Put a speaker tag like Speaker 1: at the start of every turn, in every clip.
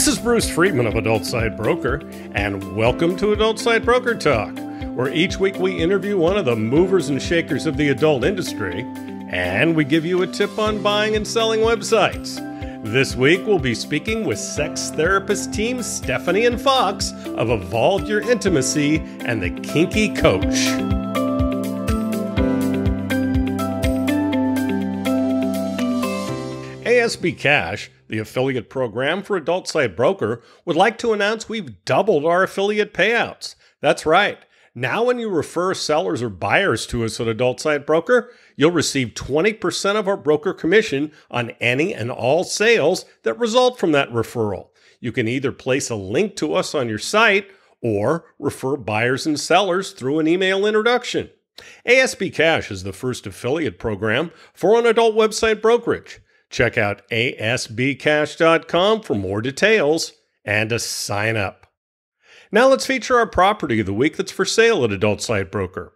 Speaker 1: This is Bruce Friedman of Adult Site Broker, and welcome to Adult Site Broker Talk, where each week we interview one of the movers and shakers of the adult industry, and we give you a tip on buying and selling websites. This week we'll be speaking with sex therapist team Stephanie and Fox of Evolve Your Intimacy and the Kinky Koach. ASB Cash, the affiliate program for Adult Site Broker, would like to announce we've doubled our affiliate payouts. That's right. Now when you refer sellers or buyers to us at Adult Site Broker, you'll receive 20% of our broker commission on any and all sales that result from that referral. You can either place a link to us on your site or refer buyers and sellers through an email introduction. ASB Cash is the first affiliate program for an adult website brokerage. Check out asbcash.com for more details and to sign up. Now let's feature our property of the week that's for sale at Adult Site Broker.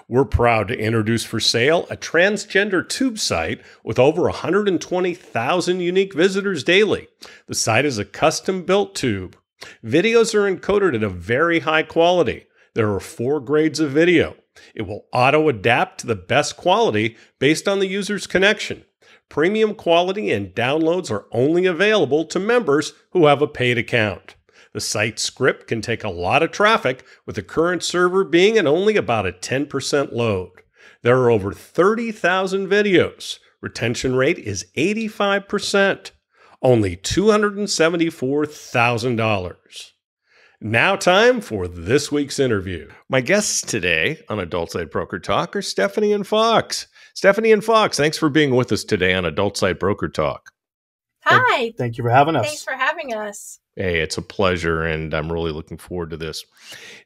Speaker 1: We're proud to introduce for sale a transgender tube site with over 120,000 unique visitors daily. The site is a custom-built tube. Videos are encoded at a very high quality. There are 4 grades of video. It will auto-adapt to the best quality based on the user's connection. Premium quality and downloads are only available to members who have a paid account. The site script can take a lot of traffic, with the current server being at only about a 10% load. There are over 30,000 videos. Retention rate is 85%. Only $274,000. Now time for this week's interview. My guests today on Adult Site Broker Talk are Stephanie and Fox. Stephanie and Fox, thanks for being with us today on Adult Site Broker Talk.
Speaker 2: Hi.
Speaker 3: Thank you for having us.
Speaker 2: Thanks for having us.
Speaker 1: Hey, it's a pleasure, and I'm really looking forward to this.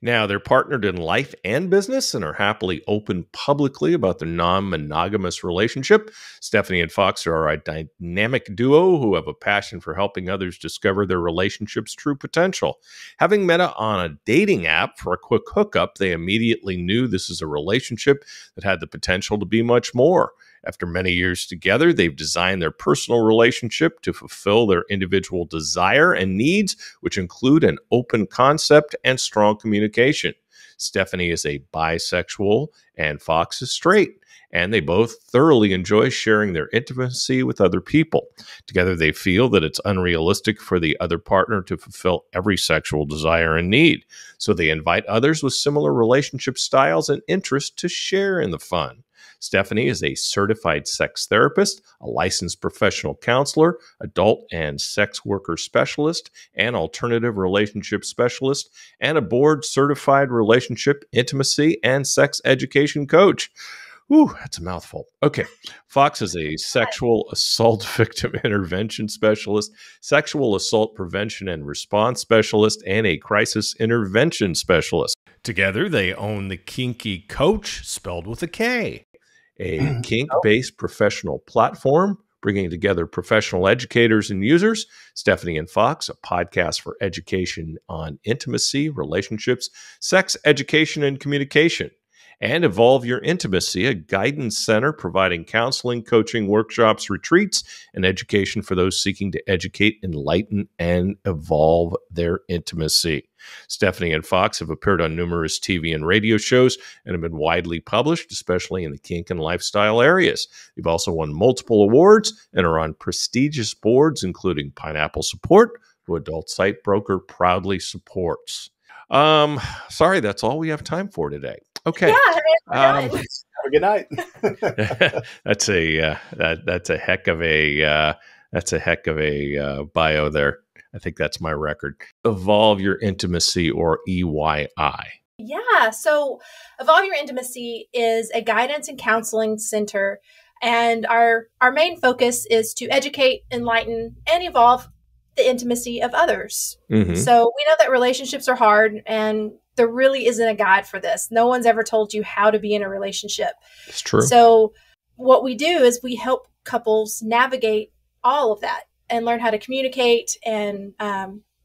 Speaker 1: Now, they're partnered in life and business and are happily open publicly about their non-monogamous relationship. Stephanie and Fox are a dynamic duo who have a passion for helping others discover their relationship's true potential. Having met on a dating app for a quick hookup, they immediately knew this is a relationship that had the potential to be much more. After many years together, they've designed their personal relationship to fulfill their individual desire and needs, which include an open concept and strong communication. Stephanie is a bisexual and Fox is straight, and they both thoroughly enjoy sharing their intimacy with other people. Together, they feel that it's unrealistic for the other partner to fulfill every sexual desire and need, so they invite others with similar relationship styles and interests to share in the fun. Stephanie is a certified sex therapist, a licensed professional counselor, adult and sex worker specialist, and alternative relationship specialist, and a board-certified relationship, intimacy, and sex education coach. Ooh, that's a mouthful. Okay. Fox is a sexual assault victim intervention specialist, sexual assault prevention and response specialist, and a crisis intervention specialist. Together, they own the Kinky Koach, spelled with a K, a kink-based professional platform bringing together professional educators and users. Stephanie and Fox, a podcast for education on intimacy, relationships, sex education, and communication. And Evolve Your Intimacy, a guidance center providing counseling, coaching, workshops, retreats, and education for those seeking to educate, enlighten, and evolve their intimacy. Stephanie and Fox have appeared on numerous TV and radio shows and have been widely published, especially in the kink and lifestyle areas. They've also won multiple awards and are on prestigious boards, including Pineapple Support, who Adult Site Broker proudly supports. Sorry, that's all we have time for today. Okay.
Speaker 2: Yeah,
Speaker 3: Have a good night.
Speaker 1: That's a heck of a bio there. I think that's my record. Evolve Your Intimacy, or EYI.
Speaker 2: Yeah. So Evolve Your Intimacy is a guidance and counseling center. And our main focus is to educate, enlighten, and evolve the intimacy of others. Mm-hmm. So we know that relationships are hard, and there really isn't a guide for this. No one's ever told you how to be in a relationship.
Speaker 1: It's true.
Speaker 2: So what we do is we help couples navigate all of that and learn how to communicate and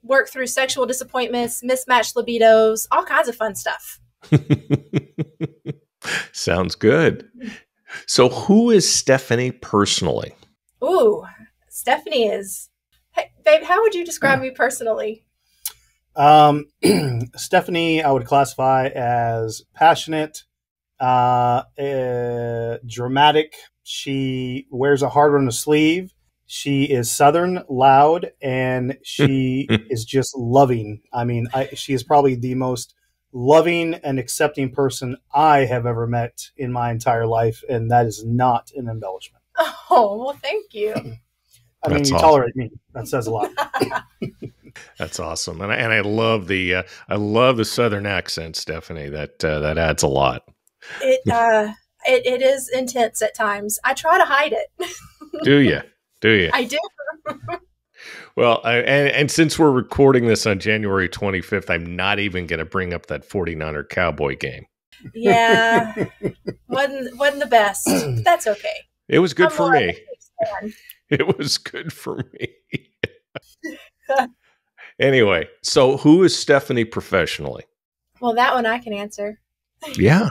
Speaker 2: work through sexual disappointments, mismatched libidos, all kinds of fun stuff.
Speaker 1: Sounds good. So who is Stephanie personally?
Speaker 2: Ooh, Stephanie is Babe, how would you describe me personally?
Speaker 3: Stephanie, I would classify as passionate, dramatic. She wears a heart on the sleeve. She is Southern, loud, and she is just loving. I mean, she is probably the most loving and accepting person I have ever met in my entire life, and that is not an embellishment.
Speaker 2: Oh, well, thank you.
Speaker 3: I mean, you tolerate me. That says a lot.
Speaker 1: That's awesome, and I love the Southern accent, Stephanie. That adds a lot.
Speaker 2: It is intense at times. I try to hide it.
Speaker 1: Do you? Do you?
Speaker 2: I do.
Speaker 1: Well, and since we're recording this on January 25th, I'm not even going to bring up that 49er Cowboy game.
Speaker 2: Yeah, wasn't the best. That's okay.
Speaker 1: It was good for me. It was good for me. Anyway, so who is Stephanie professionally?
Speaker 2: Well, that one I can answer.
Speaker 1: Yeah.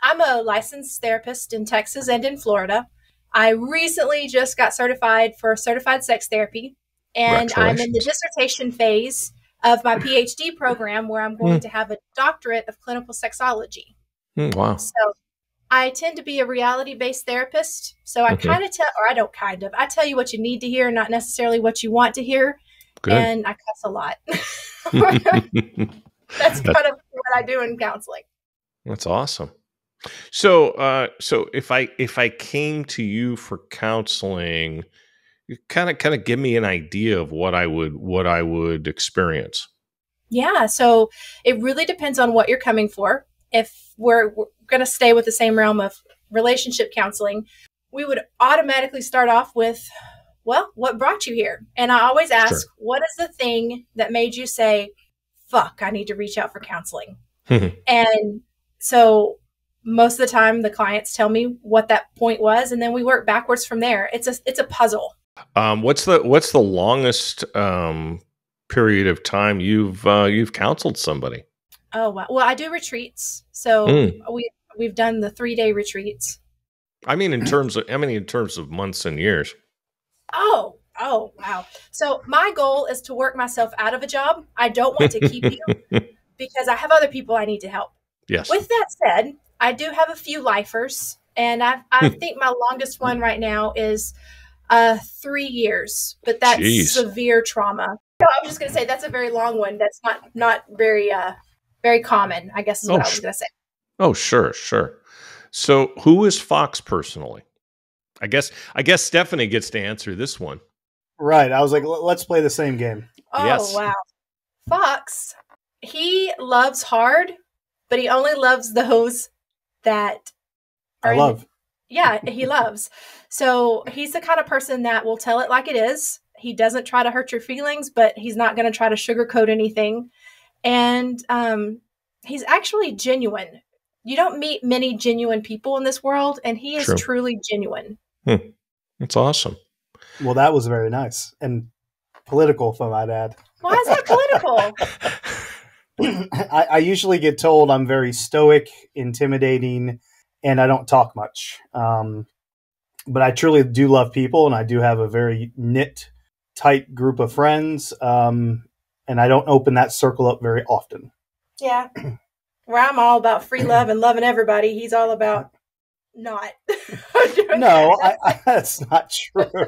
Speaker 2: I'm a licensed therapist in Texas and in Florida. I recently just got certified for certified sex therapy, and I'm in the dissertation phase of my PhD program where I'm going to have a doctorate of clinical sexology.
Speaker 1: Wow.
Speaker 2: So I tend to be a reality-based therapist. So I I tell you what you need to hear, not necessarily what you want to hear.
Speaker 1: Good.
Speaker 2: And I cuss a lot. That's kind of what I do in counseling.
Speaker 1: That's awesome. So, if I came to you for counseling, you kind of give me an idea of what I would experience.
Speaker 2: Yeah. So it really depends on what you're coming for. If we're going to stay with the same realm of relationship counseling, we would automatically start off with, well, what brought you here? And I always ask, what is the thing that made you say, fuck, I need to reach out for counseling? And so most of the time the clients tell me what that point was, and then we work backwards from there. It's a puzzle.
Speaker 1: What's the longest period of time you've counseled somebody?
Speaker 2: Oh, wow. Well, I do retreats. So we've done the 3-day retreats.
Speaker 1: I mean, in terms of months and years.
Speaker 2: Oh, wow. So my goal is to work myself out of a job. I don't want to keep you because I have other people I need to help.
Speaker 1: Yes.
Speaker 2: With that said, I do have a few lifers, and I think my longest one right now is 3 years, but that's severe trauma. So I was just going to say that's a very long one. That's not very very common, I guess is what I was going to say.
Speaker 1: Oh, sure. So who is Fox personally? I guess Stephanie gets to answer this one.
Speaker 3: Right. I was like, let's play the same game.
Speaker 2: Oh,
Speaker 1: yes.
Speaker 2: Wow. Fox, he loves hard, but he only loves those that are he loves. So he's the kind of person that will tell it like it is. He doesn't try to hurt your feelings, but he's not going to try to sugarcoat anything. And he's actually genuine. You don't meet many genuine people in this world, and he is truly genuine.
Speaker 1: That's awesome.
Speaker 3: Well, that was very nice and political, if I might add.
Speaker 2: Why is that political?
Speaker 3: I usually get told I'm very stoic, intimidating, and I don't talk much. But I truly do love people, and I do have a very knit, tight group of friends. And I don't open that circle up very often. Yeah.
Speaker 2: Where I'm all about free love and loving everybody, he's all about not.
Speaker 3: No, that's not true.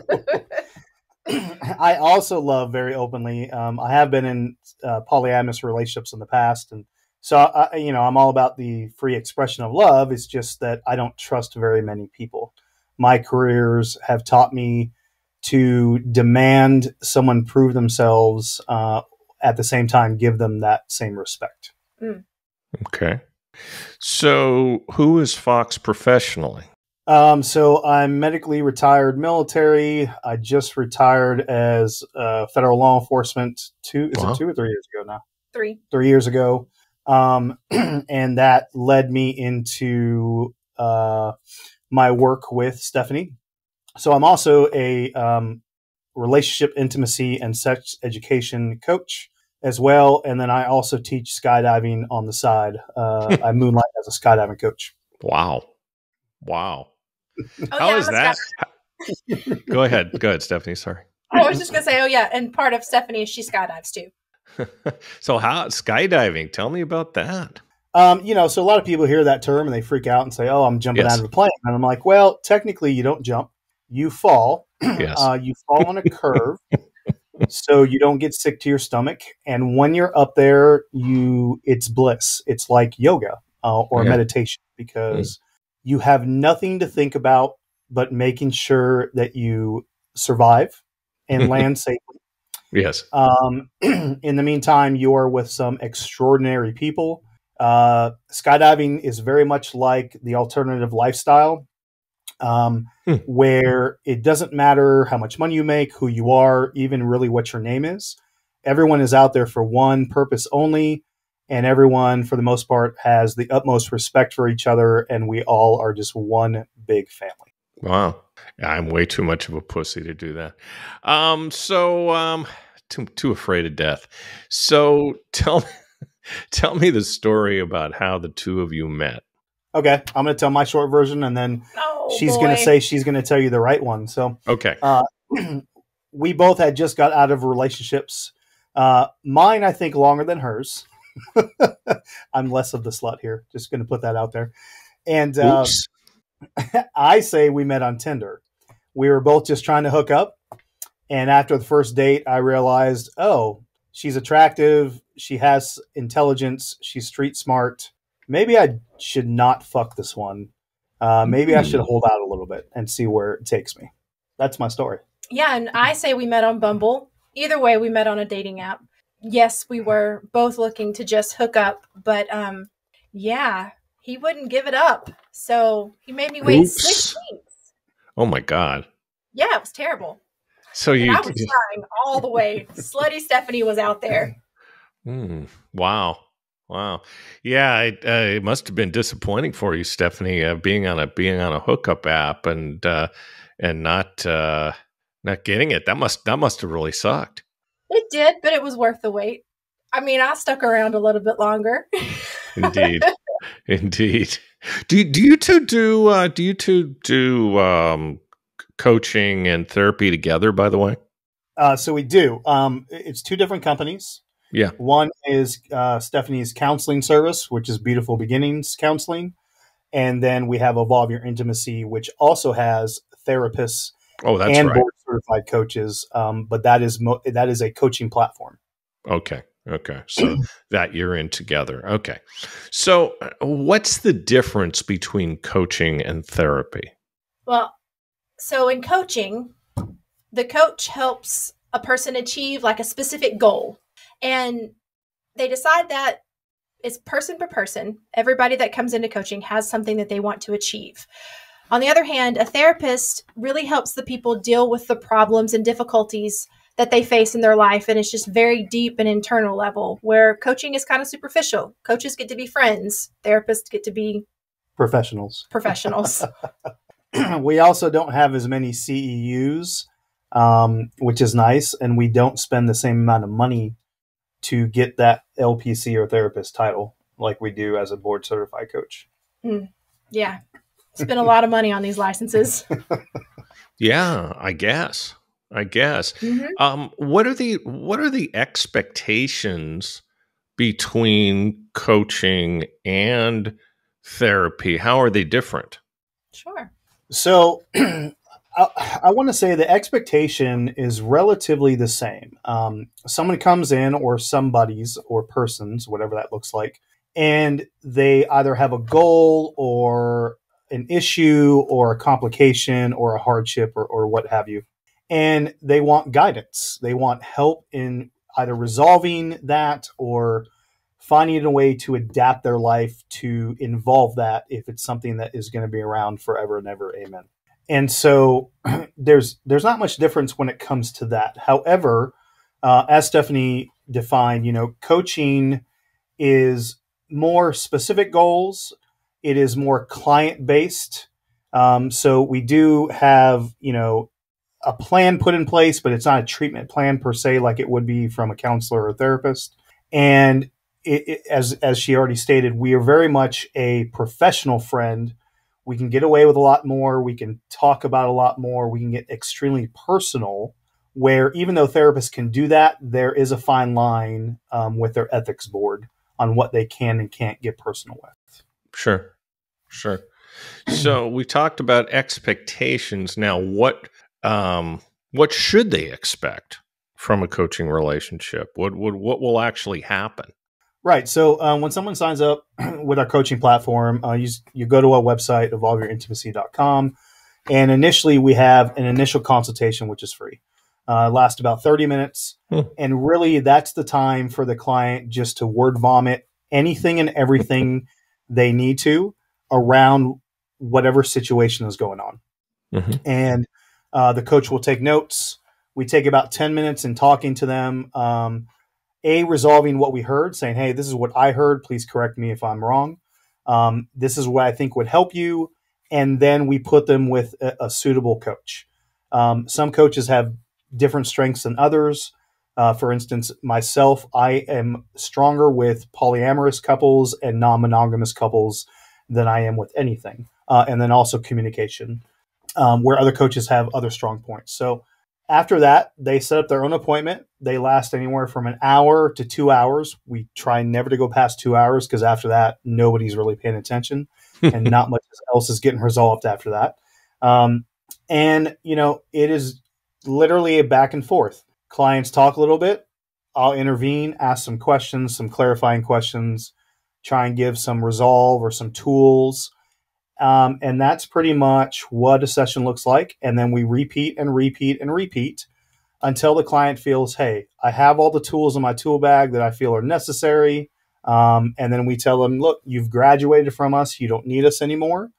Speaker 3: I also love very openly. I have been in polyamorous relationships in the past, and so I'm all about the free expression of love. It's just that I don't trust very many people. My careers have taught me to demand someone prove themselves, at the same time give them that same respect.
Speaker 1: Okay. So who is Fox professionally?
Speaker 3: So I'm medically retired military. I just retired as federal law enforcement it 2 or 3 years ago now?
Speaker 2: 3
Speaker 3: years ago. And that led me into my work with Stephanie. So I'm also a relationship, intimacy, and sex education coach as well. And then I also teach skydiving on the side. I moonlight as a skydiving coach.
Speaker 1: Wow.
Speaker 2: Oh,
Speaker 1: How is that? Go ahead, Stephanie. Sorry.
Speaker 2: I was just going to say, oh, yeah. And part of Stephanie is she skydives too.
Speaker 1: So how skydiving? Tell me about that.
Speaker 3: So a lot of people hear that term and they freak out and say, "Oh, I'm jumping
Speaker 1: Yes.
Speaker 3: out of a plane." And I'm like, "Well, technically, you don't jump; you fall.
Speaker 1: Yes.
Speaker 3: You fall on a curve, so you don't get sick to your stomach. And when you're up there, it's bliss. It's like yoga or meditation because you have nothing to think about but making sure that you survive and land safely.
Speaker 1: Yes.
Speaker 3: In the meantime, you are with some extraordinary people. Skydiving is very much like the alternative lifestyle, where it doesn't matter how much money you make, who you are, even really what your name is. Everyone is out there for one purpose only, and everyone, for the most part, has the utmost respect for each other, and we all are just one big family.
Speaker 1: Wow. I'm way too much of a pussy to do that. Too afraid of death. So tell me the story about how the two of you met.
Speaker 3: Okay, I'm going to tell my short version, and then she's going to say she's going to tell you the right one. So,
Speaker 1: okay,
Speaker 3: we both had just got out of relationships. Mine, I think, longer than hers. I'm less of the slut here. Just going to put that out there. And I say we met on Tinder. We were both just trying to hook up. And after the first date, I realized, oh, she's attractive. She has intelligence. She's street smart. Maybe I should not fuck this one. Maybe I should hold out a little bit and see where it takes me. That's my story.
Speaker 2: Yeah, and I say we met on Bumble. Either way, we met on a dating app. Yes, we were both looking to just hook up, but he wouldn't give it up. So he made me wait 6 weeks.
Speaker 1: Oh my God.
Speaker 2: Yeah, it was terrible.
Speaker 1: So
Speaker 2: I was trying all the way. Slutty Stephanie was out there.
Speaker 1: Wow. Yeah, it must have been disappointing for you, Stephanie, being on a hookup app and not getting it. That must have really sucked.
Speaker 2: It did, but it was worth the wait. I mean, I stuck around a little bit longer.
Speaker 1: Indeed. Do you two do coaching and therapy together, by the way?
Speaker 3: So we do. It's two different companies.
Speaker 1: Yeah.
Speaker 3: One is Stephanie's counseling service, which is Beautiful Beginnings Counseling. And then we have Evolve Your Intimacy, which also has therapists and board certified coaches. But that is a coaching platform.
Speaker 1: Okay. So that you're in together. Okay. So what's the difference between coaching and therapy?
Speaker 2: Well, so in coaching, the coach helps a person achieve like a specific goal. And they decide that it's person per person. Everybody that comes into coaching has something that they want to achieve. On the other hand, a therapist really helps the people deal with the problems and difficulties that they face in their life. And it's just very deep and internal level, where coaching is kind of superficial. Coaches get to be friends. Therapists get to be
Speaker 3: professionals. We also don't have as many CEUs, which is nice. And we don't spend the same amount of money to get that LPC or therapist title like we do as a board certified coach.
Speaker 2: Yeah. Spend a lot of money on these licenses.
Speaker 1: Yeah, I guess.
Speaker 2: Mm-hmm.
Speaker 1: What are the expectations between coaching and therapy? How are they different?
Speaker 2: Sure.
Speaker 3: So I want to say the expectation is relatively the same. Someone comes in, or somebody's, or persons, whatever that looks like, and they either have a goal or an issue or a complication or a hardship or what have you. And they want guidance. They want help in either resolving that or finding a way to adapt their life to involve that if it's something that is going to be around forever and ever. Amen. And so there's not much difference when it comes to that. However, as Stephanie defined, coaching is more specific goals. It is more client-based. So we do have, a plan put in place, but it's not a treatment plan per se, like it would be from a counselor or therapist. And as she already stated, we are very much a professional friend. We can get away with a lot more. We can talk about a lot more. We can get extremely personal where even though therapists can do that, there is a fine line with their ethics board on what they can and can't get personal with.
Speaker 1: Sure. Sure. So we talked about expectations. Now, what should they expect from a coaching relationship? What will actually happen?
Speaker 3: Right. So when someone signs up with our coaching platform, you go to our website, evolveyourintimacy.com, and initially we have an initial consultation, which is free. Lasts about 30 minutes. And really that's the time for the client just to word vomit anything and everything they need to around whatever situation is going on. And the coach will take notes. We take about 10 minutes in talking to them, resolving what we heard, saying, hey, this is what I heard. Please correct me if I'm wrong. This is what I think would help you. And then we put them with a suitable coach. Some coaches have different strengths than others. For instance, myself, I am stronger with polyamorous couples and non-monogamous couples than I am with anything. And then also communication, where other coaches have other strong points. So after that, they set up their own appointment. They last anywhere from an hour to 2 hours. We try never to go past 2 hours because after that, nobody's really paying attention and not much else is getting resolved after that. And, it is literally a back and forth. Clients talk a little bit. I'll intervene, ask some questions, some clarifying questions, try and give some resolve or some tools. And that's pretty much what a session looks like. And then we repeat and repeat and repeat until the client feels, hey, I have all the tools in my tool bag that I feel are necessary. And then we tell them, look, you've graduated from us. You don't need us anymore.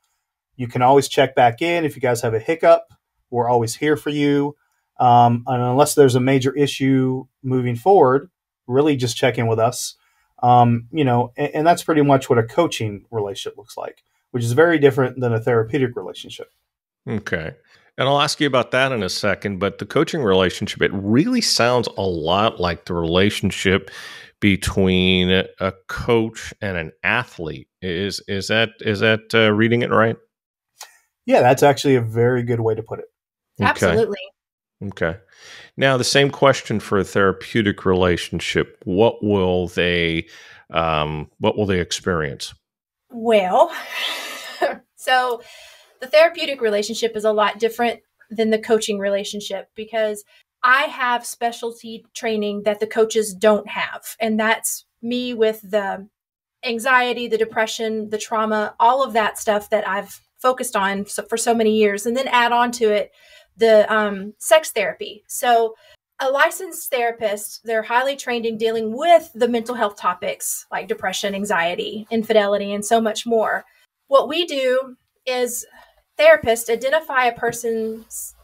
Speaker 3: You can always check back in. If you guys have a hiccup, we're always here for you. And unless there's a major issue moving forward, really just check in with us. And that's pretty much what a coaching relationship looks like, which is very different than a therapeutic relationship.
Speaker 1: Okay. And I'll ask you about that in a second, but the coaching relationship, it really sounds a lot like the relationship between a coach and an athlete. Is that reading it right?
Speaker 3: Yeah, that's actually a very good way to put it.
Speaker 1: Okay.
Speaker 2: Absolutely.
Speaker 1: Okay. Now, the same question for a therapeutic relationship. What will they experience?
Speaker 2: Well, so the therapeutic relationship is a lot different than the coaching relationship because I have specialty training that the coaches don't have. And that's me with the anxiety, the depression, the trauma, all of that stuff that I've focused on for so many years. And then add on to it the sex therapy. So a licensed therapist, they're highly trained in dealing with the mental health topics like depression, anxiety, infidelity, and so much more. What we do is therapists identify a person's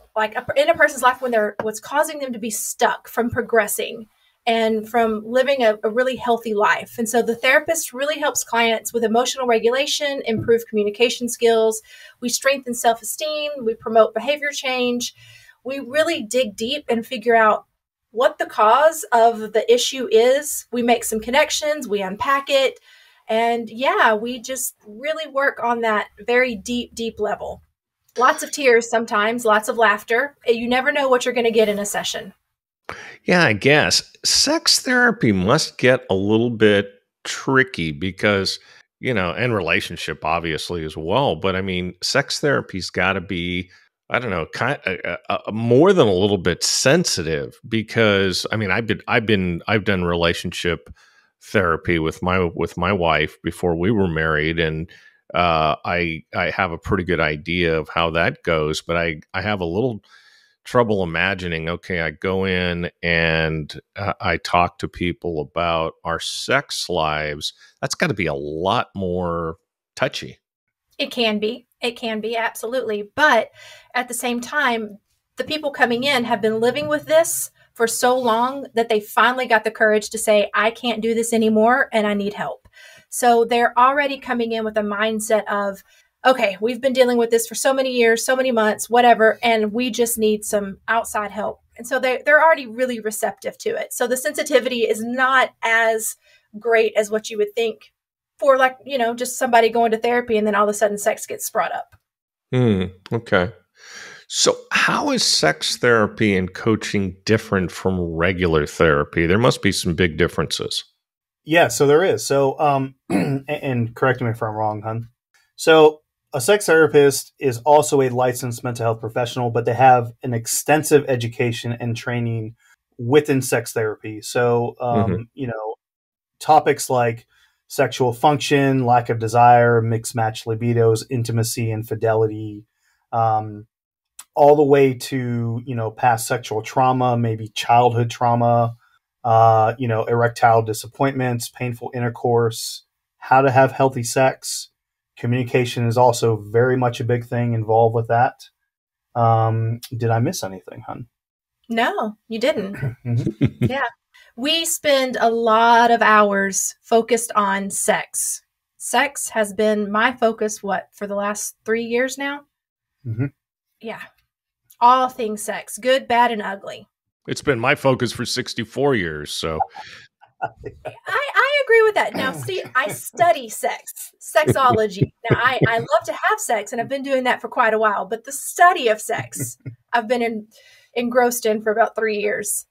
Speaker 2: in a person's life when what's causing them to be stuck from progressing and from living a really healthy life. And so the therapist really helps clients with emotional regulation, improve communication skills. We strengthen self-esteem. We promote behavior change. We really dig deep and figure out what the cause of the issue is. We make some connections. We unpack it. And we just really work on that very deep, deep level. Lots of tears sometimes, lots of laughter. You never know what you're going to get in a session.
Speaker 1: Yeah, I guess sex therapy must get a little bit tricky because, and relationship obviously as well. But I mean, sex therapy's got to be, I don't know, kind of more than a little bit sensitive because I mean, I've done relationship therapy with my wife before we were married, and I have a pretty good idea of how that goes. But I have a little trouble imagining, okay, I go in and I talk to people about our sex lives. That's got to be a lot more touchy.
Speaker 2: It can be, absolutely. But at the same time, the people coming in have been living with this for so long that they finally got the courage to say, I can't do this anymore and I need help. So they're already coming in with a mindset of, okay, we've been dealing with this for so many years, so many months, whatever, and we just need some outside help. And so they're already really receptive to it. So the sensitivity is not as great as what you would think for just somebody going to therapy and then all of a sudden sex gets brought up.
Speaker 1: Okay. So, how is sex therapy and coaching different from regular therapy? There must be some big differences.
Speaker 3: Yeah, so there is. So, and correct me if I'm wrong, hun. So, a sex therapist is also a licensed mental health professional, but they have an extensive education and training within sex therapy. So, topics like sexual function, lack of desire, mixed match libidos, intimacy, infidelity, all the way to, past sexual trauma, maybe childhood trauma, erectile disappointments, painful intercourse, how to have healthy sex. Communication is also very much a big thing involved with that. Did I miss anything, hun?
Speaker 2: No, you didn't. Yeah. We spend a lot of hours focused on sex. Sex has been my focus, for the last 3 years now?
Speaker 3: Mm-hmm.
Speaker 2: Yeah. All things sex, good, bad, and ugly.
Speaker 1: It's been my focus for 64 years, so.
Speaker 2: I agree with that. Now, see, I study sexology. Now, I love to have sex, and I've been doing that for quite a while, but the study of sex, I've been engrossed in for about 3 years.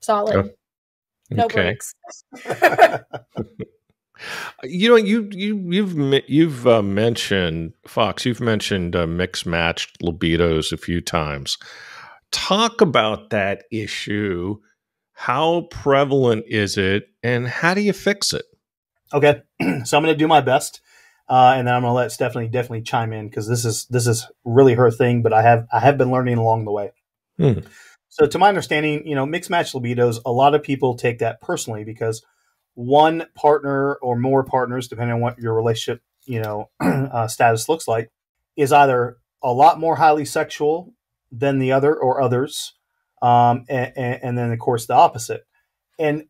Speaker 2: Solid.
Speaker 1: Oh.
Speaker 2: No
Speaker 1: Okay.
Speaker 2: breaks.
Speaker 1: You've mentioned, Fox, you've mentioned mixed matched libidos a few times. Talk about that issue. How prevalent is it, and how do you fix it?
Speaker 3: Okay, so I'm going to do my best, and then I'm going to let Stephanie definitely chime in, because this is really her thing. But I have been learning along the way. So to my understanding, mixed match libidos, a lot of people take that personally because one partner or more partners, depending on what your relationship, status looks like, is either a lot more highly sexual than the other or others. And then of course the opposite. And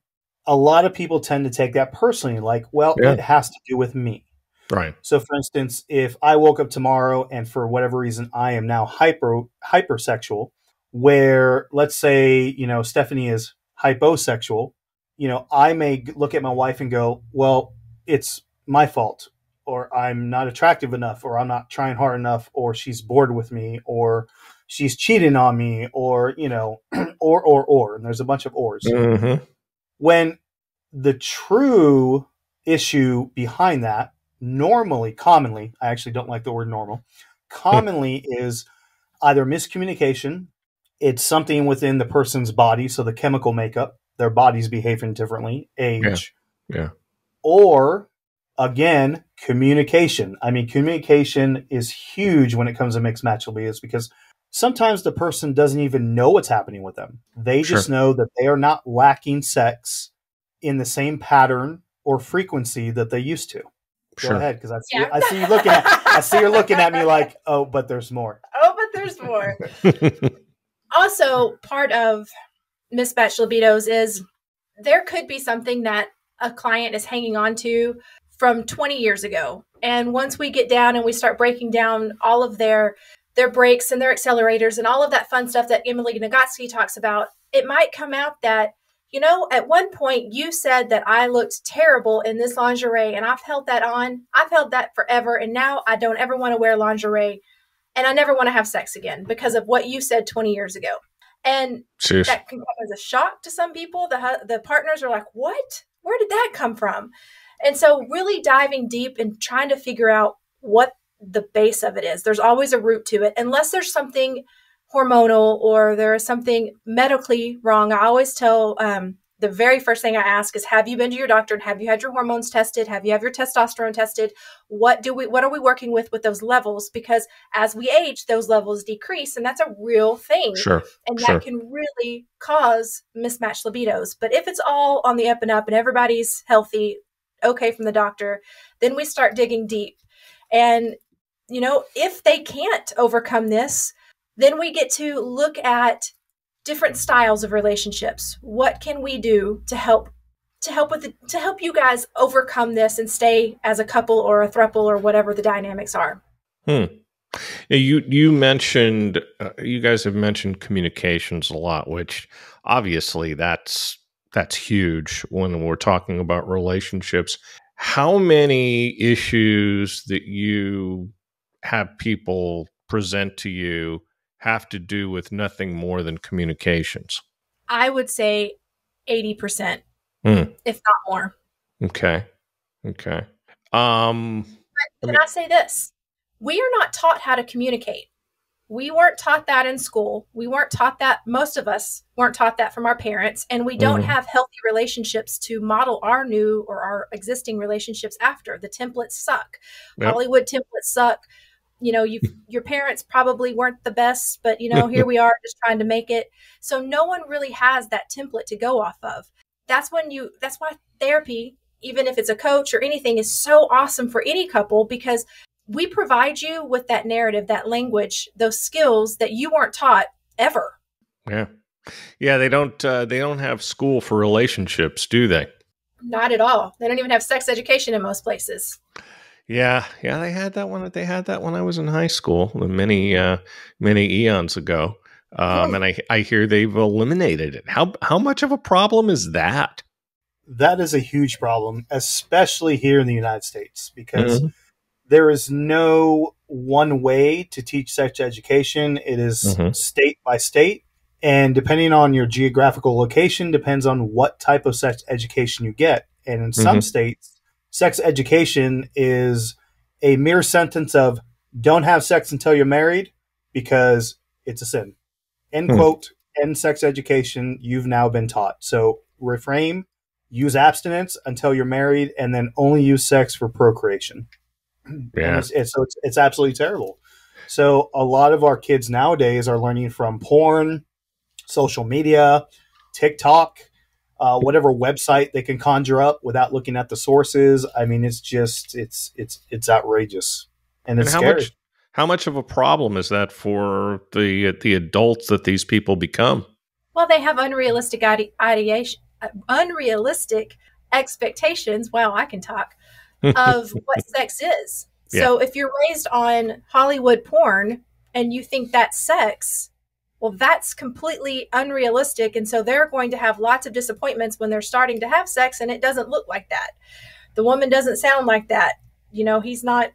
Speaker 3: a lot of people tend to take that personally, like, well, It has to do with me.
Speaker 1: Right.
Speaker 3: So for instance, if I woke up tomorrow and for whatever reason I am now hypersexual, where let's say, Stephanie is hyposexual, I may look at my wife and go, well, it's my fault, or I'm not attractive enough, or I'm not trying hard enough, or she's bored with me, or she's cheating on me, or, or, and there's a bunch of ors.
Speaker 1: Mm-hmm.
Speaker 3: When the true issue behind that commonly, I actually don't like the word normal, commonly is either miscommunication. It's something within the person's body, so the chemical makeup, their body's behaving differently, age.
Speaker 1: Yeah.
Speaker 3: Or, again, communication. I mean, communication is huge when it comes to mixed match libidos, because sometimes the person doesn't even know what's happening with them. They just know that they are not lacking sex in the same pattern or frequency that they used to. Go ahead, because I see you looking I see you're looking at me like, oh, but there's more.
Speaker 2: Oh, but there's more. Also, part of mismatched libidos is there could be something that a client is hanging on to from 20 years ago. And once we get down and we start breaking down all of their brakes and their accelerators and all of that fun stuff that Emily Nagoski talks about, it might come out that, at one point you said that I looked terrible in this lingerie, and I've held that on. I've held that forever. And now I don't ever want to wear lingerie, and I never want to have sex again because of what you said 20 years ago. And that can come as a shock to some people. The partners are like, what? Where did that come from? And so really diving deep and trying to figure out what the base of it is. There's always a root to it, unless there's something hormonal or there is something medically wrong. I always tell the very first thing I ask is, have you been to your doctor and have you had your hormones tested? Have you had your testosterone tested? What are we working with those levels? Because as we age, those levels decrease, and that's a real thing. And that can really cause mismatched libidos. But if it's all on the up and up and everybody's healthy, okay from the doctor, then we start digging deep. And, if they can't overcome this, then we get to look at different styles of relationships. What can we do to help you guys overcome this and stay as a couple or a throuple or whatever the dynamics are?
Speaker 1: You mentioned you guys have mentioned communications a lot, which obviously that's huge when we're talking about relationships. How many issues that you have people present to you have to do with nothing more than communications?
Speaker 2: I would say 80%,
Speaker 1: Hmm.
Speaker 2: if not more.
Speaker 1: Okay. Okay.
Speaker 2: Can I say this? We are not taught how to communicate. We weren't taught that in school. We weren't taught that. Most of us weren't taught that from our parents. And we don't have healthy relationships to model our new or our existing relationships after. The templates suck.
Speaker 1: Yep.
Speaker 2: Hollywood templates suck. Your parents probably weren't the best, but here we are just trying to make it. So no one really has that template to go off of. That's why therapy, even if it's a coach or anything, is so awesome for any couple, because we provide you with that narrative, that language, those skills that you weren't taught ever.
Speaker 1: Yeah. Yeah. They don't have school for relationships, do they?
Speaker 2: Not at all. They don't even have sex education in most places.
Speaker 1: Yeah. Yeah. They had that one. They had that when I was in high school many eons ago. And I hear they've eliminated it. How much of a problem is that?
Speaker 3: That is a huge problem, especially here in the United States, because there is no one way to teach sex education. It is state by state. And depending on your geographical location, depends on what type of sex education you get. And in some states, sex education is a mere sentence of don't have sex until you're married because it's a sin. End quote, end sex education. You've now been taught. So refrain, use abstinence until you're married, and then only use sex for procreation.
Speaker 1: Yeah.
Speaker 3: It's absolutely terrible. So a lot of our kids nowadays are learning from porn, social media, TikTok, whatever website they can conjure up without looking at the sources. I mean, it's outrageous, and it's scary.
Speaker 1: How much of a problem is that for the adults that these people become?
Speaker 2: Well, they have unrealistic unrealistic expectations. Wow, I can talk. Of what sex is. So if you're raised on Hollywood porn and you think that's sex, well, that's completely unrealistic. And so they're going to have lots of disappointments when they're starting to have sex, and it doesn't look like that. The woman doesn't sound like that. He's not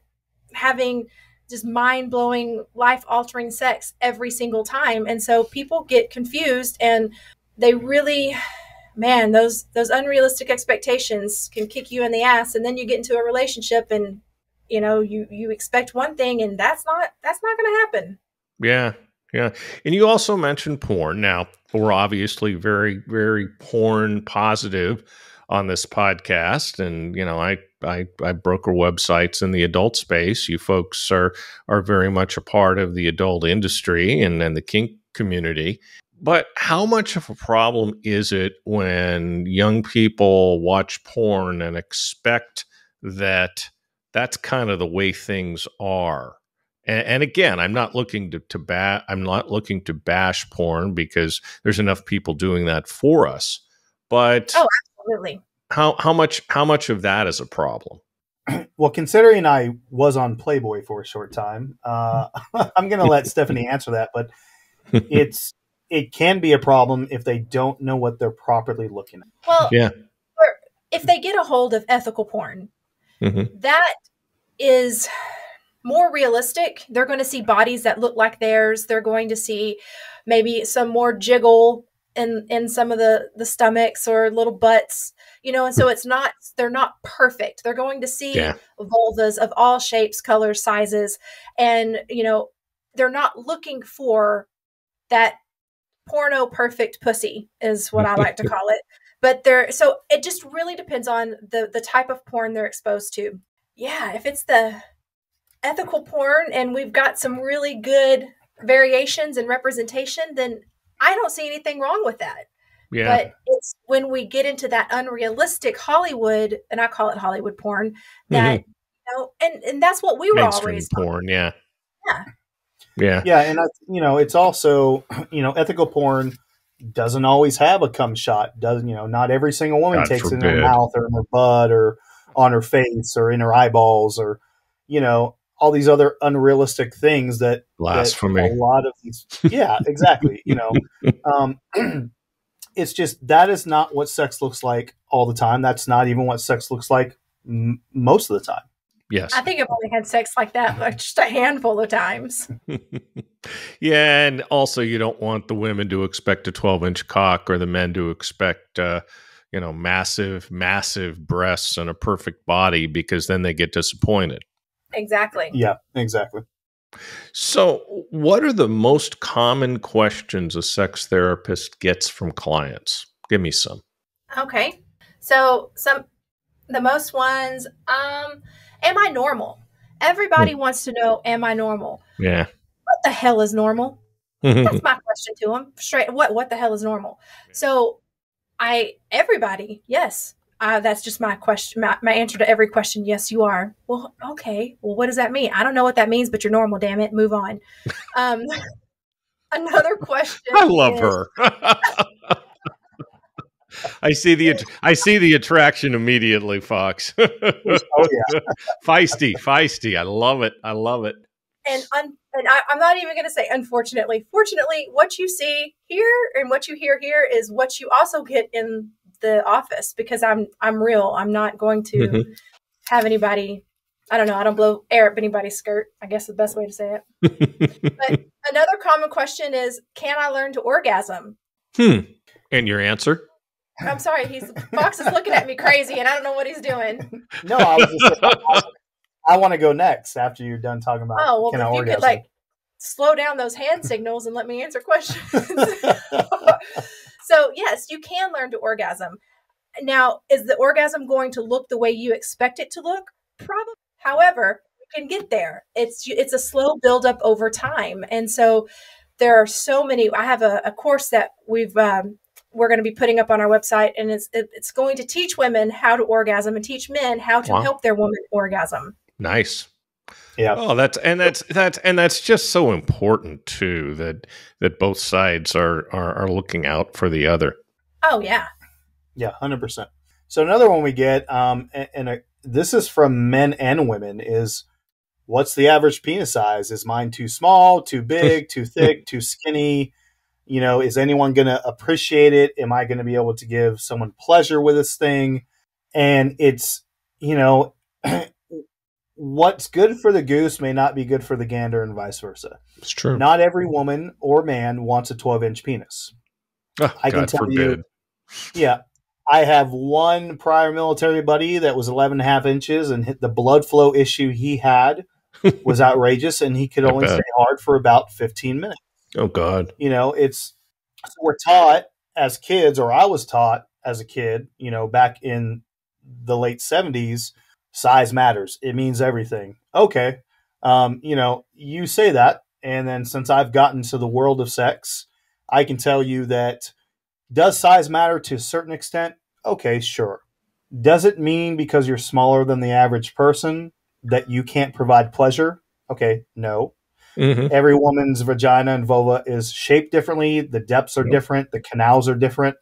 Speaker 2: having just mind-blowing, life-altering sex every single time. And so people get confused, and they really... Man, those unrealistic expectations can kick you in the ass, and then you get into a relationship, and you expect one thing, and that's not going to happen.
Speaker 1: Yeah, yeah. And you also mentioned porn. Now, we're obviously very, very porn positive on this podcast, and I broker websites in the adult space. You folks are very much a part of the adult industry and the kink community. But how much of a problem is it when young people watch porn and expect that that's kind of the way things are? And again, I'm not looking to bash porn, because there's enough people doing that for us. But
Speaker 2: absolutely.
Speaker 3: How
Speaker 1: much of that is a problem?
Speaker 3: Well, considering I was on Playboy for a short time, I'm going to let Stephanie answer that. But it can be a problem if they don't know what they're properly looking at.
Speaker 2: Well, if they get a hold of ethical porn, that is more realistic. They're going to see bodies that look like theirs. They're going to see maybe some more jiggle in some of the stomachs or little butts, and so they're not perfect. They're going to see vulvas of all shapes, colors, sizes, and, they're not looking for that porno perfect pussy is what I like to call it. But so it just really depends on the type of porn they're exposed to. Yeah, if it's the ethical porn and we've got some really good variations and representation, then I don't see anything wrong with that. Yeah. But it's when we get into that unrealistic Hollywood, and I call it Hollywood porn, that and that's what we were all raised on.
Speaker 1: Porn, yeah.
Speaker 3: Yeah, and it's also, ethical porn doesn't always have a cum shot. Not every single woman takes it in her mouth or in her butt or on her face or in her eyeballs or, all these other unrealistic things that
Speaker 1: blasphemy.
Speaker 3: A lot of these, yeah, exactly. It's just that is not what sex looks like all the time. That's not even what sex looks like most of the time.
Speaker 1: Yes.
Speaker 2: I think I've only had sex like that like just a handful of times.
Speaker 1: Yeah, and also you don't want the women to expect a 12-inch cock or the men to expect massive, massive breasts and a perfect body, because then they get disappointed.
Speaker 2: Exactly.
Speaker 3: Yeah, exactly.
Speaker 1: So, what are the most common questions a sex therapist gets from clients? Give me some.
Speaker 2: Okay. So the most ones, am I normal? Everybody wants to know, am I normal?
Speaker 1: Yeah.
Speaker 2: What the hell is normal? That's my question to them. Straight, what the hell is normal? So everybody, yes. That's just my question. My answer to every question. Yes, you are. Well, okay. Well, what does that mean? I don't know what that means, but you're normal. Damn it. Move on. Um, another question.
Speaker 1: I love her. I see the attraction immediately, Fox.
Speaker 3: Oh yeah,
Speaker 1: feisty. I love it.
Speaker 2: And I'm not even going to say unfortunately. Fortunately, what you see here and what you hear here is what you also get in the office, because I'm real. I'm not going to have anybody. I don't know. I don't blow air up anybody's skirt, I guess is the best way to say it. But another common question is, can I learn to orgasm?
Speaker 1: And your answer?
Speaker 2: I'm sorry. Fox is looking at me crazy, and I don't know what he's doing.
Speaker 3: no, I was just saying, I want to go next after you're done talking about.
Speaker 2: Oh well,
Speaker 3: can I
Speaker 2: if you
Speaker 3: orgasm?
Speaker 2: could slow down those hand signals and let me answer questions. So yes, you can learn to orgasm. Now, is the orgasm going to look the way you expect it to look? Probably. However, you can get there. It's a slow buildup over time, and so there are so many. I have a course that we're going to be putting up on our website, and it's going to teach women how to orgasm and teach men how to help their woman orgasm.
Speaker 1: Nice.
Speaker 3: Yeah.
Speaker 1: Oh, that's just so important too, that both sides are looking out for the other.
Speaker 2: Oh yeah.
Speaker 3: Yeah, 100%. So another one we get, this is from men and women, is what's the average penis size? Is mine too small, too big, too thick, too skinny? Is anyone going to appreciate it? Am I going to be able to give someone pleasure with this thing? And it's, what's good for the goose may not be good for the gander, and vice versa.
Speaker 1: It's true.
Speaker 3: Not every woman or man wants a 12-inch penis.
Speaker 1: Oh,
Speaker 3: I can tell you. Yeah. I have one prior military buddy that was 11 and a half inches, and the blood flow issue he had was outrageous, and he could only stay hard for about 15 minutes.
Speaker 1: Oh, God.
Speaker 3: We're taught as kids, or I was taught as a kid, back in the late 70s, size matters. It means everything. Okay. You say that. And then since I've gotten to the world of sex, I can tell you that, does size matter to a certain extent? Okay, sure. Does it mean because you're smaller than the average person that you can't provide pleasure? Okay, no. Every woman's vagina and vulva is shaped differently. The depths are different. The canals are different.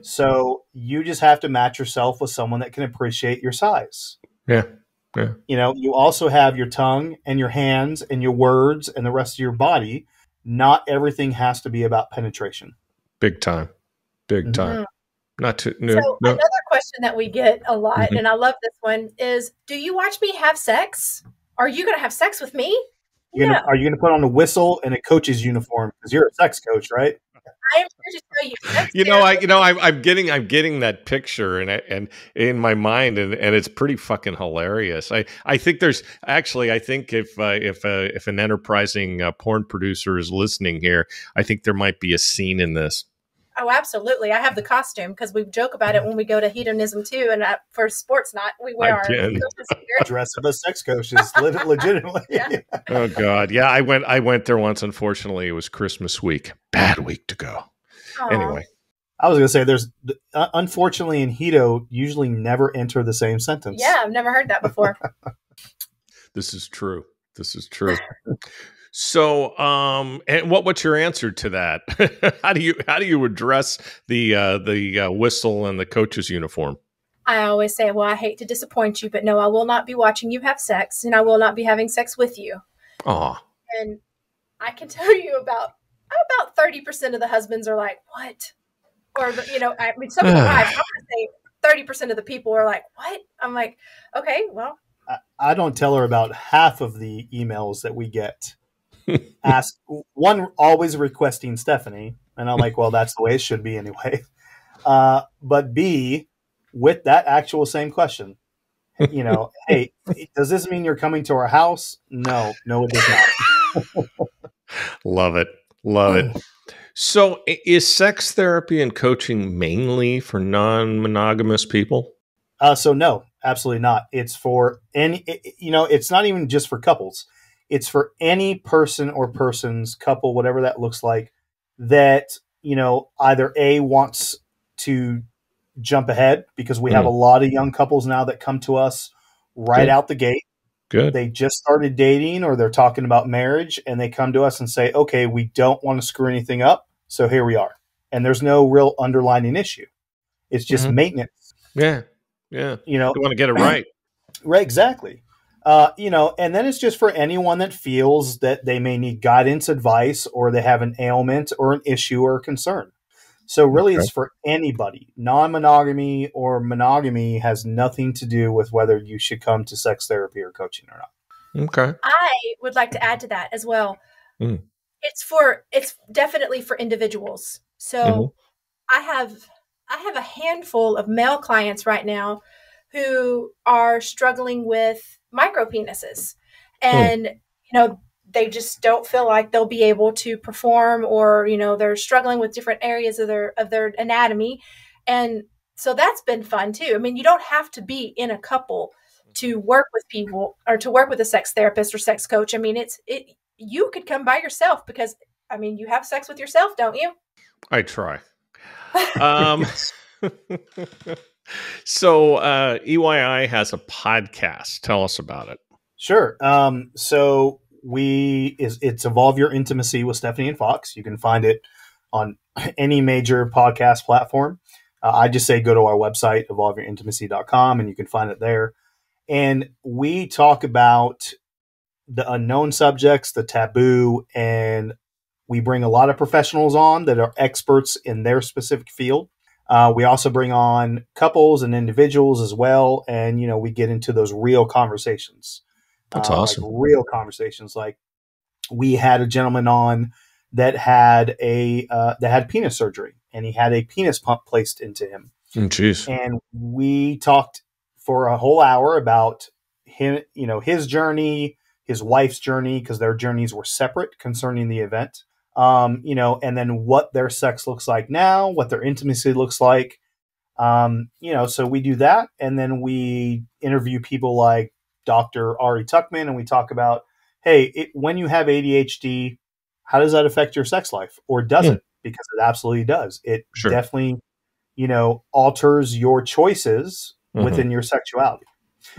Speaker 3: So you just have to match yourself with someone that can appreciate your size.
Speaker 1: Yeah.
Speaker 3: You also have your tongue and your hands and your words and the rest of your body. Not everything has to be about penetration.
Speaker 1: Big time.
Speaker 2: Another question that we get a lot, and I love this one, is, do you watch me have sex? Are you going to have sex with me?
Speaker 3: Are you going to put on a whistle and a coach's uniform because you're a sex coach, right?
Speaker 2: I am here to tell you.
Speaker 1: I'm getting that picture and in my mind, and it's pretty fucking hilarious. I think if an enterprising porn producer is listening here, I think there might be a scene in this.
Speaker 2: Oh, absolutely. I have the costume because we joke about it when we go to Hedonism too. And for sports night, we wear our
Speaker 3: dress of a sex coach is legitimately.
Speaker 2: Yeah.
Speaker 1: Oh God. Yeah. I went there once. Unfortunately, it was Christmas week. Bad week to go. Aww. Anyway.
Speaker 3: I was going to say there's unfortunately in Hedo usually never enter the same sentence.
Speaker 2: Yeah. I've never heard that before.
Speaker 1: This is true. So, and what's your answer to that? How do you address the whistle and the coach's uniform?
Speaker 2: I always say, well, I hate to disappoint you, but no, I will not be watching you have sex, and I will not be having sex with you.
Speaker 1: Aw.
Speaker 2: And I can tell you about 30% of the husbands are like, what? Or, some of the wives, I'm going to say 30% of the people are like, what? I'm like, okay, well,
Speaker 3: I don't tell her about half of the emails that we get. Ask one, always requesting Stephanie, and I'm like, well, that's the way it should be anyway. But B, with that actual same question, hey, does this mean you're coming to our house? No, it does not.
Speaker 1: Love it. Love it. So is sex therapy and coaching mainly for non-monogamous people?
Speaker 3: So no, absolutely not. It's for it's not even just for couples. It's for any person or persons, couple, whatever that looks like, that, either A, wants to jump ahead, because we have a lot of young couples now that come to us right out the gate.
Speaker 1: Good.
Speaker 3: They just started dating, or they're talking about marriage, and they come to us and say, okay, we don't want to screw anything up, so here we are. And there's no real underlying issue. It's just maintenance.
Speaker 1: Yeah. Yeah. You want to get it right.
Speaker 3: Right, exactly. And then it's just for anyone that feels that they may need guidance, advice, or they have an ailment or an issue or a concern. So really, it's for anybody. Non-monogamy or monogamy has nothing to do with whether you should come to sex therapy or coaching or not.
Speaker 1: Okay.
Speaker 2: I would like to add to that as well. It's definitely for individuals. So I have a handful of male clients right now who are struggling with micro penises, and they just don't feel like they'll be able to perform, or they're struggling with different areas of their anatomy. And so that's been fun too. I mean, you don't have to be in a couple to work with people, or to work with a sex therapist or sex coach. I mean, you could come by yourself, because you have sex with yourself, don't you?
Speaker 1: I try. So EYI has a podcast. Tell us about it.
Speaker 3: Sure. So it's Evolve Your Intimacy with Stephanie and Fox. You can find it on any major podcast platform. I just say go to our website, evolveyourintimacy.com, and you can find it there. And we talk about the unknown subjects, the taboo, and we bring a lot of professionals on that are experts in their specific field. We also bring on couples and individuals as well. And, we get into those real conversations.
Speaker 1: That's awesome.
Speaker 3: Like real conversations. Like, we had a gentleman on that had penis surgery, and he had a penis pump placed into him.
Speaker 1: Jeez.
Speaker 3: And we talked for a whole hour about him, his journey, his wife's journey, because their journeys were separate concerning the event. And then what their sex looks like now, what their intimacy looks like. So we do that. And then we interview people like Dr. Ari Tuckman, and we talk about, hey, when you have ADHD, how does that affect your sex life? Or does it? Because it absolutely does. It definitely, alters your choices within your sexuality.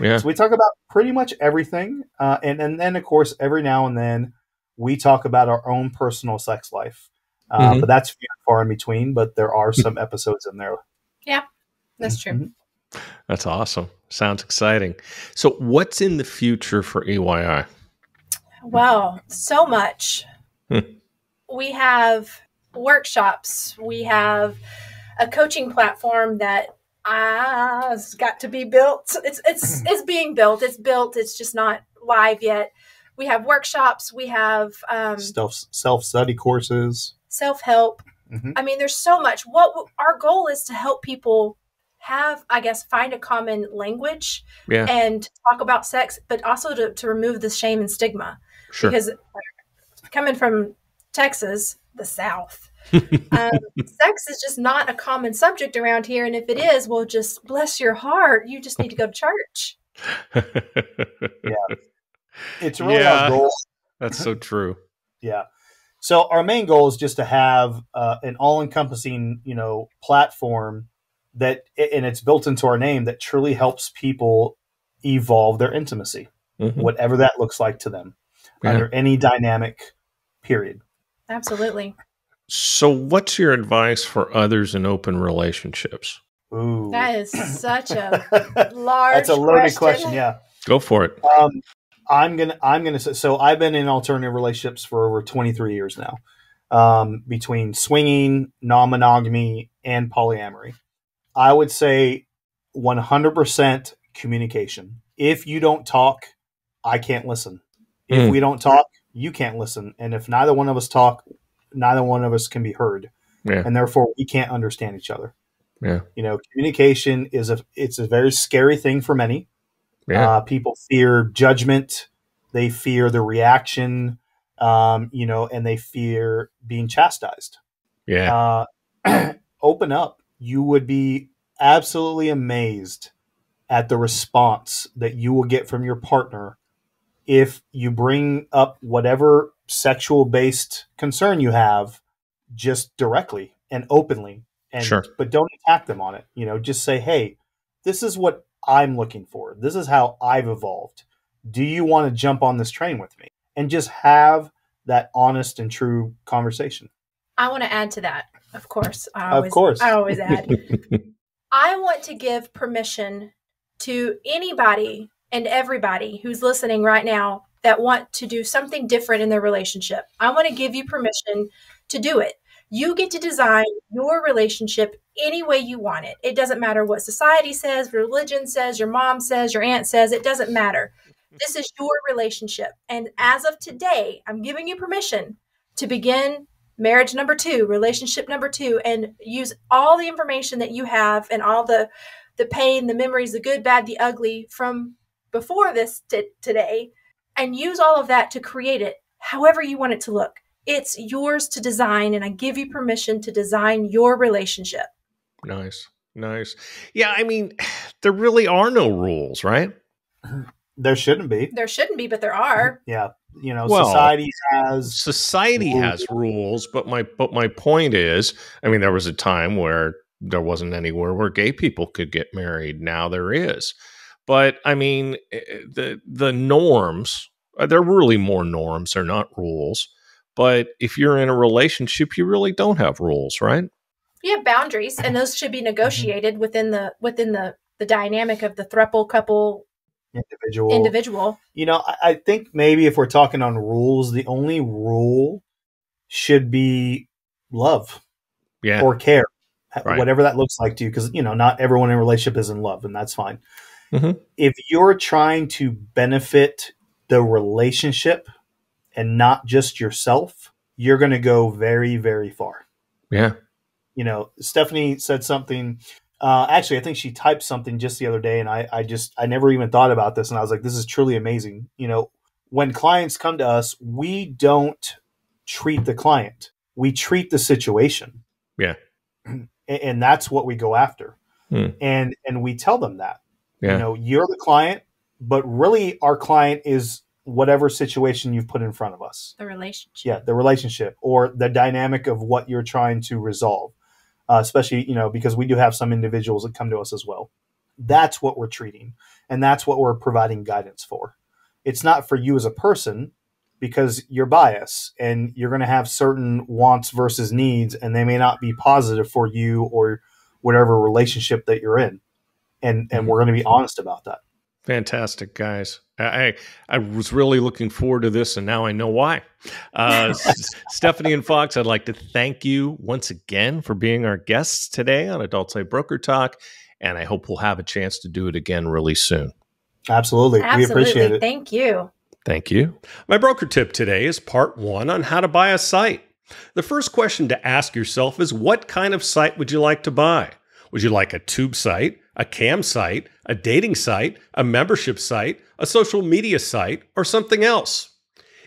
Speaker 3: Yeah. So we talk about pretty much everything. And then, of course, every now and then we talk about our own personal sex life. But that's few and far in between, but there are some episodes in there.
Speaker 2: Yeah, that's true.
Speaker 1: That's awesome. Sounds exciting. So what's in the future for EYI?
Speaker 2: Well, so much. We have workshops. We have a coaching platform that has got to be built. It's being built. It's built. It's just not live yet. We have workshops. We have
Speaker 3: self-study courses,
Speaker 2: self-help. There's so much. What our goal is to help people find a common language and talk about sex, but also to remove the shame and stigma. Sure. Because coming from Texas, the South, sex is just not a common subject around here. And if it is, well, just bless your heart. You just need to go to church.
Speaker 3: It's really our goal.
Speaker 1: That's so true.
Speaker 3: Yeah. So our main goal is just to have an all-encompassing, platform that, and it's built into our name, that truly helps people evolve their intimacy, whatever that looks like to them, under any dynamic period.
Speaker 2: Absolutely.
Speaker 1: So what's your advice for others in open relationships?
Speaker 3: Ooh.
Speaker 2: That is such a large
Speaker 3: That's a loaded question. Yeah.
Speaker 1: Go for it.
Speaker 3: I'm gonna say, so I've been in alternative relationships for over 23 years now, between swinging, non-monogamy, and polyamory. I would say 100% communication. if you don't talk, I can't listen. If we don't talk, you can't listen. And if neither one of us talk, neither one of us can be heard.
Speaker 1: Yeah.
Speaker 3: And therefore we can't understand each other.
Speaker 1: Yeah.
Speaker 3: You know, communication it's a very scary thing for many.
Speaker 1: Yeah.
Speaker 3: People fear judgment. They fear the reaction, you know, and they fear being chastised.
Speaker 1: Yeah.
Speaker 3: Open up. You would be absolutely amazed at the response that you will get from your partner if you bring up whatever sexual based concern you have just directly and openly, and
Speaker 1: Sure.
Speaker 3: but don't attack them on it. You know, just say, hey, this is what I'm looking for. This is how I've evolved. Do you want to jump on this train with me? And just have that honest and true conversation.
Speaker 2: I want to add to that. Of course. I always add. I want to give permission to anybody and everybody who's listening right now that want to do something different in their relationship. I want to give you permission to do it. You get to design your relationship any way you want it. It doesn't matter what society says, religion says, your mom says, your aunt says. It doesn't matter. This is your relationship. And as of today, I'm giving you permission to begin marriage number 2, relationship number 2, and use all the information that you have and all the pain, the memories, the good, bad, the ugly from before this today, and use all of that to create it however you want it to look. It's yours to design, and I give you permission to design your relationship.
Speaker 1: Nice. Nice. Yeah, I mean, there really are no rules, right?
Speaker 3: There shouldn't be.
Speaker 2: There shouldn't be, but there are.
Speaker 3: Yeah. You know,
Speaker 1: Well,
Speaker 3: society
Speaker 1: has rules, but my point is, I mean, there was a time where there wasn't anywhere where gay people could get married. Now there is. But I mean, the norms, they're really more norms, they're not rules. But if you're in a relationship, you really don't have rules, right?
Speaker 2: You have boundaries, and those should be negotiated within the dynamic of the throuple couple individual.
Speaker 3: You know, I think maybe if we're talking on rules, the only rule should be love, or care, whatever that looks like to you. Because, you know, not everyone in a relationship is in love, and that's fine.
Speaker 1: Mm-hmm.
Speaker 3: If you're trying to benefit the relationship and not just yourself, you're going to go very, very far.
Speaker 1: Yeah.
Speaker 3: You know, Stephanie said something. Actually, I think she typed something just the other day, and I never even thought about this, and I was like, this is truly amazing. You know, when clients come to us, we don't treat the client. We treat the situation.
Speaker 1: Yeah.
Speaker 3: And that's what we go after. And we tell them that.
Speaker 1: Yeah.
Speaker 3: You know, you're the client, but really our client is whatever situation you've put in front of us.
Speaker 2: The relationship.
Speaker 3: Yeah, the relationship or the dynamic of what you're trying to resolve. Especially, you know, because we do have some individuals that come to us as well. That's what we're treating. And that's what we're providing guidance for. It's not for you as a person, because you're biased and you're going to have certain wants versus needs, and they may not be positive for you or whatever relationship that you're in. And we're going to be honest about that.
Speaker 1: Fantastic, guys. I was really looking forward to this, and now I know why. Stephanie and Fox, I'd like to thank you once again for being our guests today on Adult Site Broker Talk, and I hope we'll have a chance to do it again really soon.
Speaker 3: Absolutely. We appreciate it.
Speaker 2: Thank you.
Speaker 1: Thank you. My broker tip today is part 1 on how to buy a site. The first question to ask yourself is, what kind of site would you like to buy? Would you like a tube site, a cam site, a dating site, a membership site, a social media site, or something else?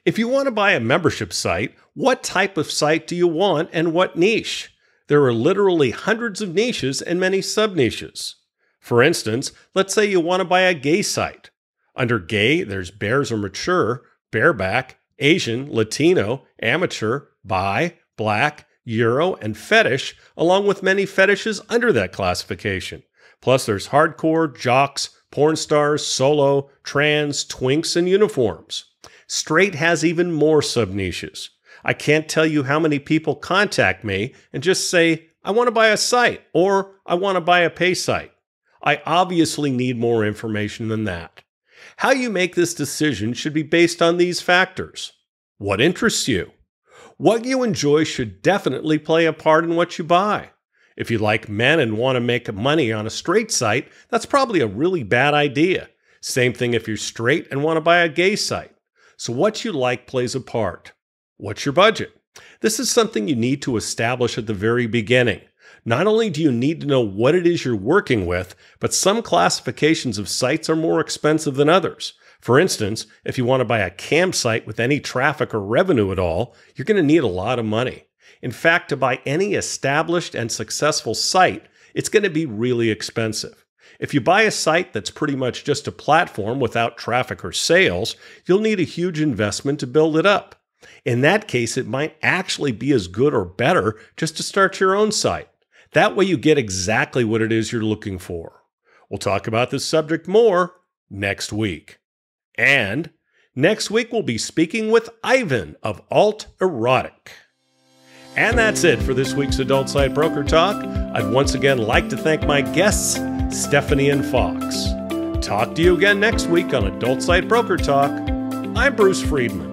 Speaker 1: If you want to buy a membership site, what type of site do you want and what niche? There are literally hundreds of niches and many sub-niches. For instance, let's say you want to buy a gay site. Under gay, there's bears or mature, bareback, Asian, Latino, amateur, bi, black, Euro, and fetish, along with many fetishes under that classification. Plus, there's hardcore, jocks, porn stars, solo, trans, twinks, and uniforms. Straight has even more sub-niches. I can't tell you how many people contact me and just say, I want to buy a site, or I want to buy a pay site. I obviously need more information than that. How you make this decision should be based on these factors. What interests you? What you enjoy should definitely play a part in what you buy. If you like men and want to make money on a straight site, that's probably a really bad idea. Same thing if you're straight and want to buy a gay site. So what you like plays a part. What's your budget? This is something you need to establish at the very beginning. Not only do you need to know what it is you're working with, but some classifications of sites are more expensive than others. For instance, if you want to buy a campsite with any traffic or revenue at all, you're going to need a lot of money. In fact, to buy any established and successful site, it's going to be really expensive. If you buy a site that's pretty much just a platform without traffic or sales, you'll need a huge investment to build it up. In that case, it might actually be as good or better just to start your own site. That way you get exactly what it is you're looking for. We'll talk about this subject more next week. And next week we'll be speaking with Ivan of Alt Erotic. And that's it for this week's Adult Site Broker Talk. I'd once again like to thank my guests, Stephanie and Fox. Talk to you again next week on Adult Site Broker Talk. I'm Bruce Friedman.